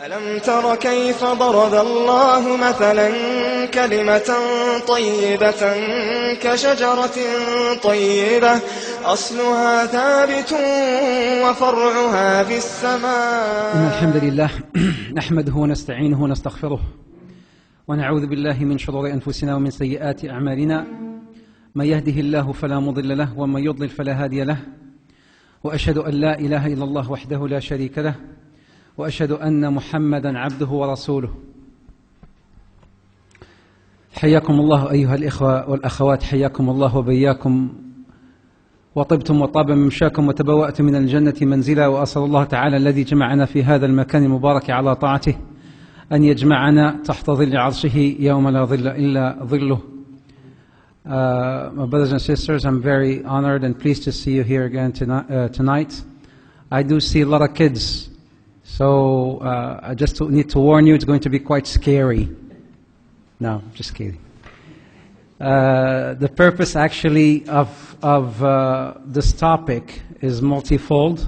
ألم تر كيف ضرب الله مثلا كلمة طيبة كشجرة طيبة أصلها ثابت وفرعها في السماء. إن الحمد لله نحمده ونستعينه ونستغفره ونعوذ بالله من شرور أنفسنا ومن سيئات أعمالنا. من يهده الله فلا مضل له ومن يضلل فلا هادي له، وأشهد أن لا إله إلا الله وحده لا شريك له، وأشهد أن محمدا عبده ورسوله. حياكم الله أيها الإخوة والأخوات، حياكم الله وبياكم، وطبتم وطاب ممشاكم وتبوأتم من الجنة منزلا. وأسأل الله تعالى الذي جمعنا في هذا المكان المبارك على طاعته أن يجمعنا تحت ظل عرشه يوم لا ظل إلا ظله. My brothers and sisters, I'm very honored and pleased to see you here again tonight. I do see a lot of kids, so I just need to warn you, it's going to be quite scary. No, just kidding. The purpose actually of this topic is multifold.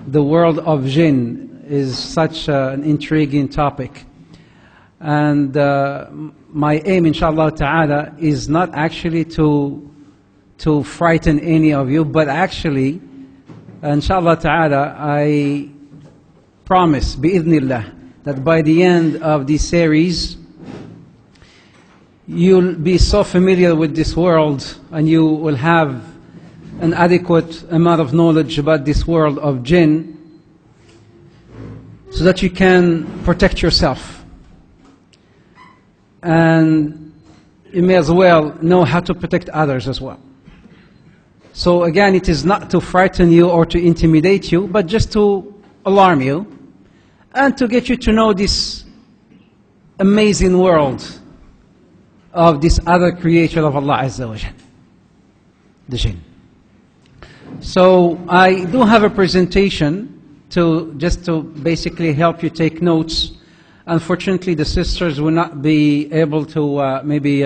The world of Jinn is such an intriguing topic. And my aim, inshallah ta'ala, is not actually to frighten any of you, but actually, inshallah ta'ala, I promise, bi'idhnillah, that by the end of this series, you'll be so familiar with this world and you will have an adequate amount of knowledge about this world of Jinn so that you can protect yourself. And you may as well know how to protect others as well. So again, it is not to frighten you or to intimidate you, but just to alarm you and to get you to know this amazing world of this other creature of Allah Azza wa Jal, the Jinn. So I do have a presentation just to basically help you take notes. Unfortunately, the sisters will not be able to maybe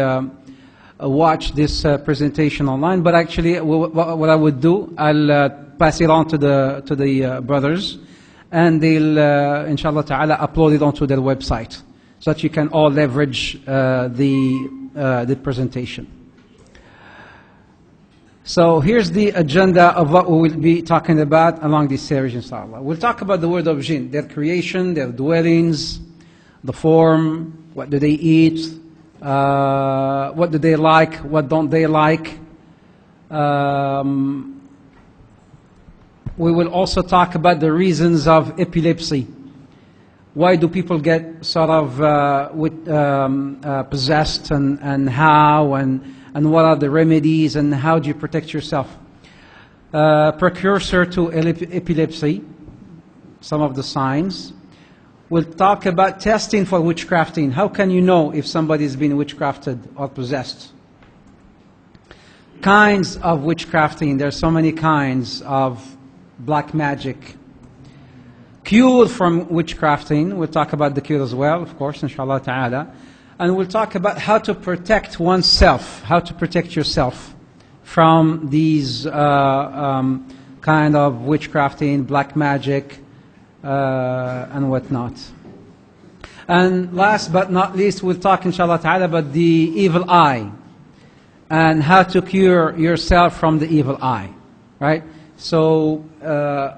watch this presentation online, but actually what I would do, I'll pass it on to the brothers, and they'll, inshallah ta'ala, upload it onto their website, so that you can all leverage the presentation. So here's the agenda of what we will be talking about along this series, inshallah. We'll talk about the world of Jinn, their creation, their dwellings, the form, what do they eat, what do they like, what don't they like. We will also talk about the reasons of epilepsy. Why do people get sort of possessed, and how, and what are the remedies, and how do you protect yourself? Precursor to epilepsy, some of the signs. We'll talk about testing for witchcrafting. How can you know if somebody has been witchcrafted or possessed? Kinds of witchcrafting. There are so many kinds of black magic. Cure from witchcrafting. We'll talk about the cure as well, of course, inshallah ta'ala. And we'll talk about how to protect oneself, how to protect yourself from these kind of witchcrafting, black magic, and whatnot. And last but not least, we'll talk, inshallah ta'ala, about the evil eye and how to cure yourself from the evil eye, right? So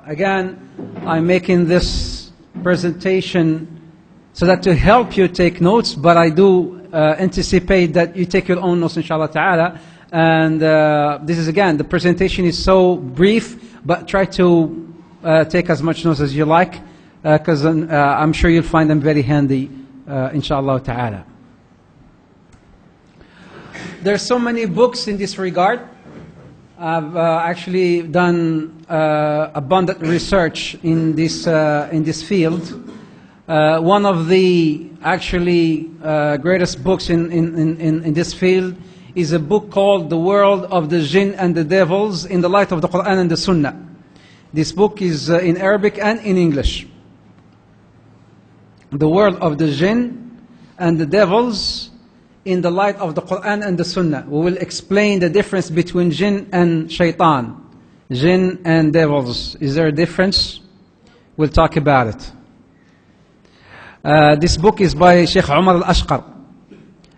again, I'm making this presentation so that to help you take notes, but I do anticipate that you take your own notes, inshallah ta'ala. And this is, again, the presentation is so brief, but try to take as much notes as you like, because I'm sure you'll find them very handy, inshallah ta'ala. There are so many books in this regard. I've actually done abundant research in this field. One of the actually greatest books in this field is a book called The World of the Jinn and the Devils in the Light of the Quran and the Sunnah. This book is in Arabic and in English. The World of the Jinn and the Devils in the Light of the Quran and the Sunnah. We will explain the difference between Jinn and Shaitan. Jinn and devils. Is there a difference? We'll talk about it. This book is by Shaykh Umar al-Ashqar.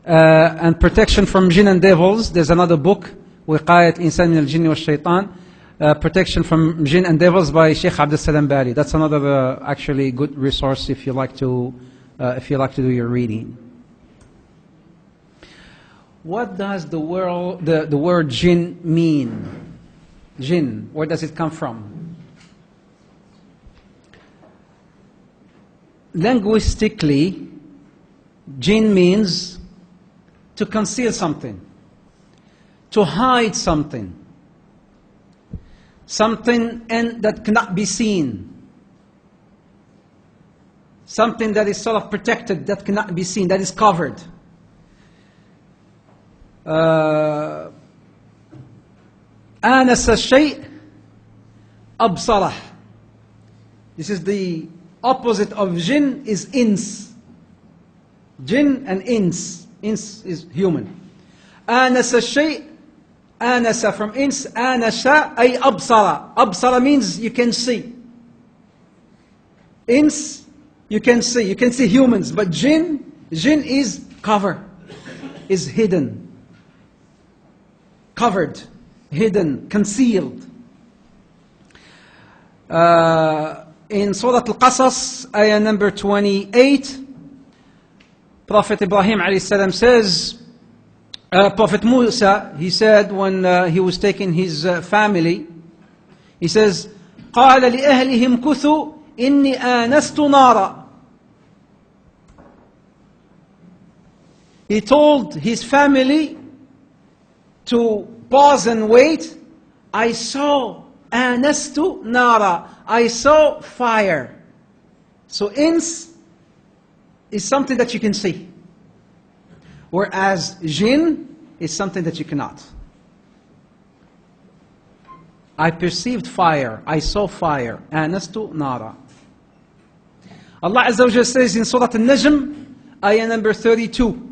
And protection from jinn and devils. There's another book, وقاية الإنسان من الجن والشيطان. Protection from jinn and devils by Shaykh Abdul Salam Bali. That's another actually good resource if you like to do your reading. What does the word jinn mean? Jinn, where does it come from? Linguistically, jinn means to conceal something, to hide something, something that cannot be seen, something that is sort of protected, that cannot be seen, that is covered. آنس الشيء أبصره. This is the opposite of jinn is ins. Jinn and ins. Ins is human. آنس الشيء, آنس from ins, آنس أي أبصر. أبصر means you can see. Ins, you can see humans. But jinn is cover, is hidden. Covered, hidden, concealed. In Surah Al-Qasas, ayah number 28, Prophet Ibrahim alayhi salam says, Prophet Musa, he said when he was taking his family, he says, قال لأهلهم كثوا إني آنست نارا. He told his family to pause and wait. I saw آنست نارا. I saw fire. So ins is something that you can see, whereas jinn is something that you cannot. I perceived fire. I saw fire. آنست نارا. Allah Azza wa Jalla says in Surah Al-Najm, ayah number 32,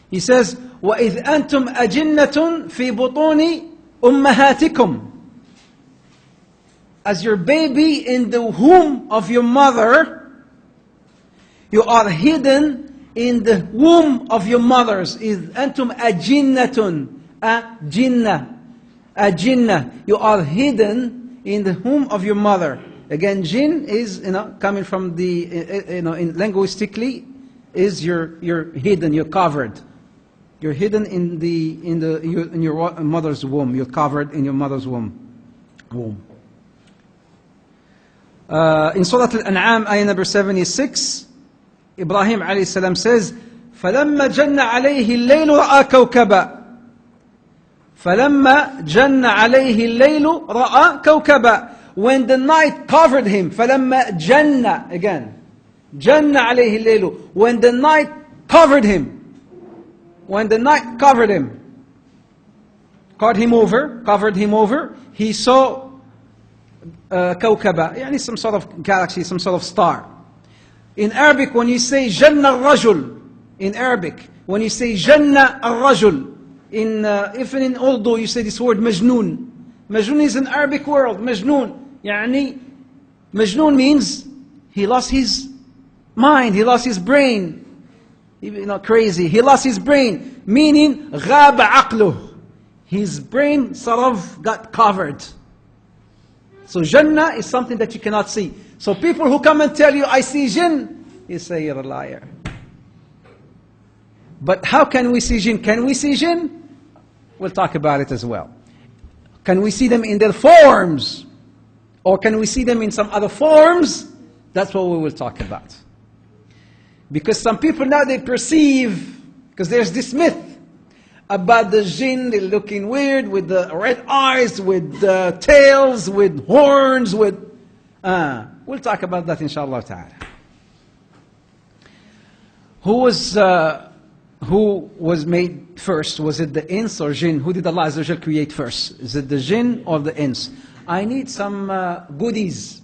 He says, وَإِذْ أَنْتُمْ أَجِنَّةٌ فِي بُطُونِ أُمَّهَاتِكُمْ. As your baby in the womb of your mother, you are hidden in the womb of your mothers. إِذْ أَنْتُمْ أَجِنَّةٌ. أَجِنَّةٌ. You are hidden in the womb of your mother. Again, jinn is, coming from the, in linguistically, is you're hidden, you're covered. You're hidden in your mother's womb. You're covered in your mother's womb. In Surah Al-An'am, ayah number 76, Ibrahim alayhi salam says, فَلَمَّا جَنَّ عَلَيْهِ اللَّيْلُ رَأَى كَوْكَبًا. فَلَمَّا جَنَّ عَلَيْهِ اللَّيْلُ رَأَى كَوْكَبًا. When the night covered him, فَلَمَّا جَنَّ, again, جَنَّ عَلَيْهِ اللَّيْلُ. When the night covered him. When the night covered him, covered him over, he saw كوكبة, يعني some sort of galaxy, some sort of star. In Arabic, when you say جَنَّ الرَّجُل, in Arabic, when you say جَنَّ الرَّجُل, even in Urdu you say this word مجنون. مجنون is an Arabic word, مجنون. يعني, مجنون means he lost his mind, he lost his brain. Crazy. He lost his brain, meaning غاب عقله. His brain sort of got covered. So Jannah is something that you cannot see. So people who come and tell you, I see jinn, you say you're a liar. But how can we see jinn? Can we see jinn? We'll talk about it as well. Can we see them in their forms? Or can we see them in some other forms? That's what we will talk about. Because some people now they perceive, because there's this myth about the jinn, they're looking weird with the red eyes, with the tails, with horns, with... we'll talk about that inshallah ta'ala. Who was made first? Was it the ins or jinn? Who did Allah Azza wa Jal create first? Is it the jinn or the ins? I need some goodies.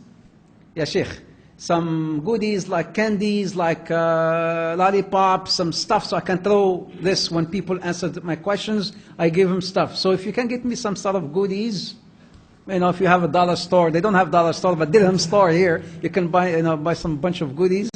Ya Shaykh. Some goodies like candies, like lollipops, some stuff so I can throw this when people answer my questions. I give them stuff. So if you can get me some sort of goodies, if you have a dollar store, they don't have dollar store, but dirham store here, you can buy, buy some bunch of goodies.